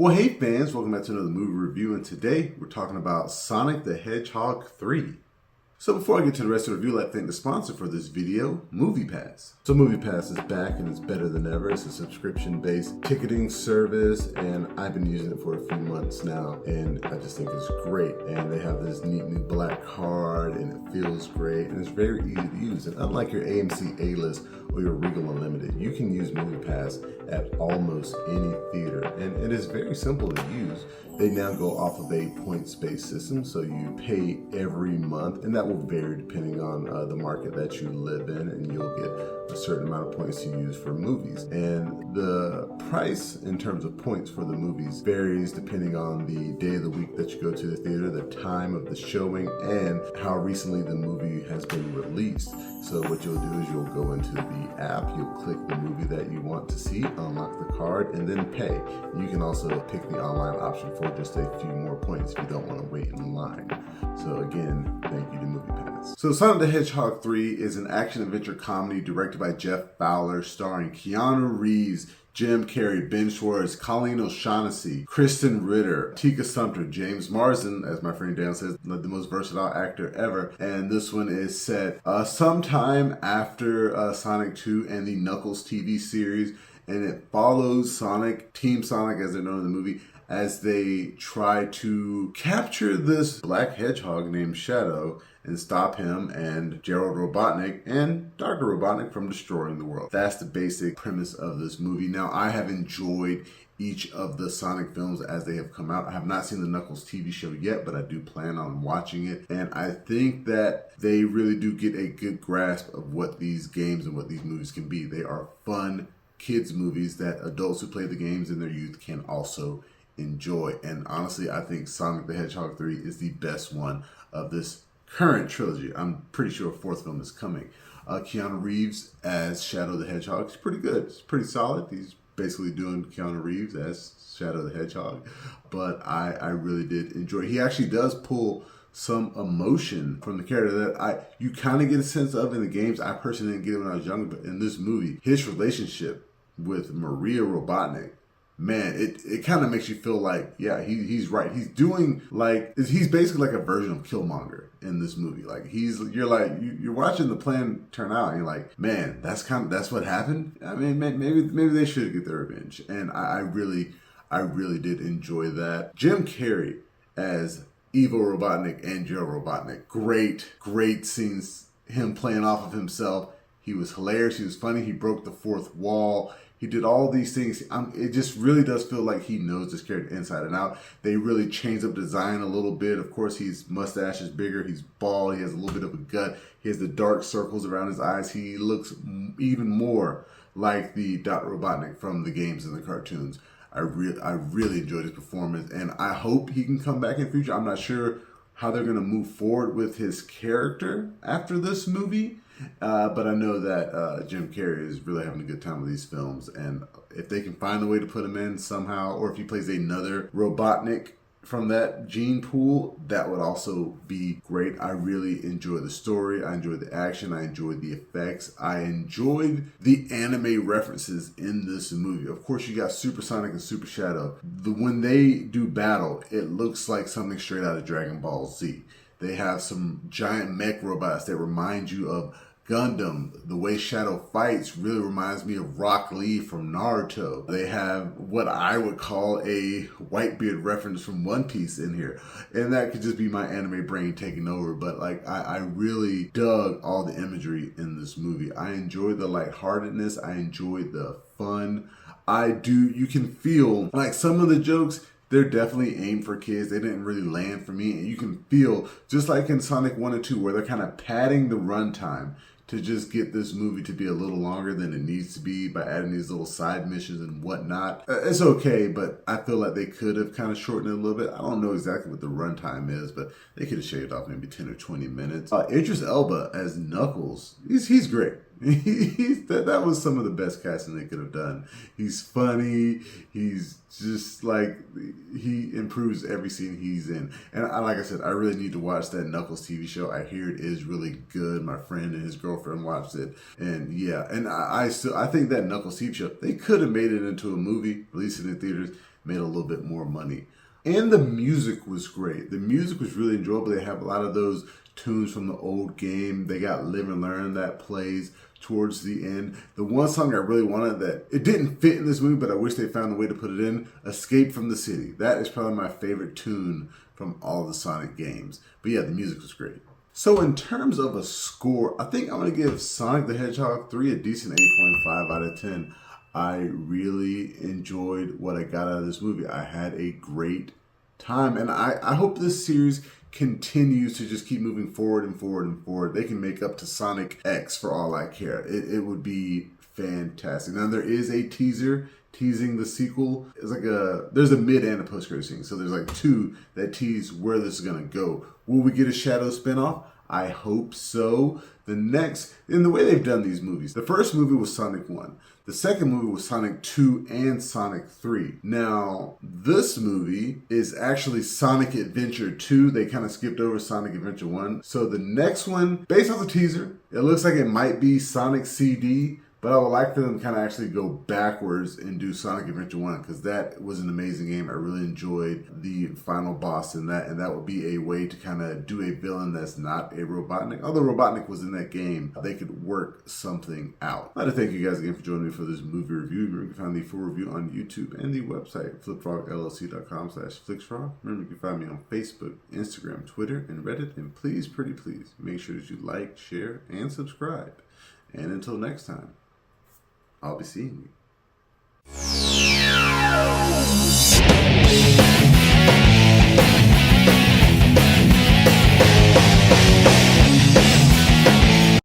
Well, hey fans, welcome back to another movie review, and today we're talking about Sonic the Hedgehog 3. So before I get to the rest of the review, I'd like to thank the sponsor for this video, MoviePass. So MoviePass is back and it's better than ever. It's a subscription-based ticketing service, and I've been using it for a few months now, and I just think it's great. And they have this neat new black card, and it feels great, and it's very easy to use. And unlike your AMC A-List or your Regal Unlimited, you can use MoviePass at almost any theater, and it is very simple to use. They now go off of a points-based system, so you pay every month, and that will vary depending on the market that you live in, and you'll get a certain amount of points to use for movies. And the price in terms of points for the movies varies depending on the day of the week that you go to the theater, the time of the showing, and how recently the movie has been released. So what you'll do is you'll go into the app, you'll click the movie that you want to see, unlock the card, and then pay. You can also pick the online option for just a few more points if you don't want to wait in line. So again, thank you to MoviePass. So Sonic the Hedgehog 3 is an action-adventure comedy directed by Jeff Fowler, starring Keanu Reeves, Jim Carrey, Ben Schwartz, Colleen O'Shaughnessey, Krysten Ritter, Tika Sumpter, James Marsden, as my friend Dan says, the most versatile actor ever. And this one is set sometime after Sonic 2 and the Knuckles TV series, and it follows Sonic, Team Sonic as they're known in the movie, as they try to capture this black hedgehog named Shadow and stop him and Gerald Robotnik and Dr. Robotnik from destroying the world. That's the basic premise of this movie. Now, I have enjoyed each of the Sonic films as they have come out. I have not seen the Knuckles TV show yet, but I do plan on watching it. And I think that they really do get a good grasp of what these games and what these movies can be. They are fun kids movies that adults who play the games in their youth can also enjoy. And honestly, I think Sonic the Hedgehog 3 is the best one of this current trilogy. I'm pretty sure a fourth film is coming. Keanu Reeves as Shadow the Hedgehog is pretty good. It's pretty solid. He's basically doing Keanu Reeves as Shadow the Hedgehog. But I really did enjoy it. He actually does pull some emotion from the character that you kind of get a sense of in the games. I personally didn't get it when I was younger, but in this movie, his relationship with Maria Robotnik, man, it kind of makes you feel like, yeah, he's right. He's doing he's basically like a version of Killmonger in this movie. Like you're watching the plan turn out, and you're like, man, that's what happened. I mean, maybe they should get their revenge. And I really did enjoy that. Jim Carrey as Evil Robotnik and Gerald Robotnik, great scenes. Him playing off of himself. He was hilarious. He was funny. He broke the fourth wall. He did all these things. It just really does feel like he knows this character inside and out. They really changed up design a little bit. Of course, his mustache is bigger. He's bald. He has a little bit of a gut. He has the dark circles around his eyes. He looks even more like the Dr. Robotnik from the games and the cartoons. I really enjoyed his performance, and I hope he can come back in the future. I'm not sure how they're going to move forward with his character after this movie. But I know that Jim Carrey is really having a good time with these films, and if they can find a way to put him in somehow, or if he plays another Robotnik from that gene pool, that would also be great. I really enjoyed the story. I enjoyed the action. I enjoyed the effects. I enjoyed the anime references in this movie. Of course, you got Super Sonic and Super Shadow. When they do battle, it looks like something straight out of Dragon Ball Z. They have some giant mech robots that remind you of Gundam. The way Shadow fights really reminds me of Rock Lee from Naruto. They have what I would call a Whitebeard reference from One Piece in here. And that could just be my anime brain taking over. But I really dug all the imagery in this movie. I enjoyed the lightheartedness. I enjoyed the fun. You can feel like some of the jokes, they're definitely aimed for kids. They didn't really land for me. And you can feel, just like in Sonic 1 and 2, where they're kind of padding the runtime to just get this movie to be a little longer than it needs to be by adding these little side missions and whatnot. It's okay, but I feel like they could have kind of shortened it a little bit. I don't know exactly what the runtime is, but they could have shaved off maybe 10 or 20 minutes. Idris Elba as Knuckles, he's great. That was some of the best casting they could have done. He's funny. He's just like, he improves every scene he's in. And like I said, I really need to watch that Knuckles TV show. I hear it is really good. My friend and his girlfriend watched it, and yeah. And I think that Knuckles TV show, they could have made it into a movie, released it in theaters. made a little bit more money. And the music was great. The music was really enjoyable. They have a lot of those tunes from the old game. They got Live and Learn that plays towards the end. The one song I really wanted that it didn't fit in this movie, but I wish they found a way to put it in, Escape from the City. That is probably my favorite tune from all the Sonic games. But yeah, the music was great. So in terms of a score, I think I'm going to give Sonic the Hedgehog 3 a decent 8.5 out of 10. I really enjoyed what I got out of this movie. I had a great time, and I hope this series continues to just keep moving forward and forward and forward. They can make up to Sonic X for all I care. It would be fantastic. Now there is a teaser teasing the sequel. It's like there's a mid and a post-credit scene. So there's like two that tease where this is gonna go. Will we get a Shadow spinoff? I hope so. In the way they've done these movies, the first movie was Sonic 1. The second movie was Sonic 2 and Sonic 3. Now, this movie is actually Sonic Adventure 2. They kind of skipped over Sonic Adventure 1. So the next one, based on the teaser, it looks like it might be Sonic CD, but I would like for them to kind of actually go backwards and do Sonic Adventure 1, because that was an amazing game. I really enjoyed the final boss in that, and that would be a way to kind of do a villain that's not a Robotnik. Although Robotnik was in that game, they could work something out. I'd like to thank you guys again for joining me for this movie review. Remember, you can find the full review on YouTube and the website, flipfrogllc.com/flicksfrog. Remember, you can find me on Facebook, Instagram, Twitter, and Reddit. And please, pretty please, make sure that you like, share, and subscribe. And until next time, I'll be seeing you.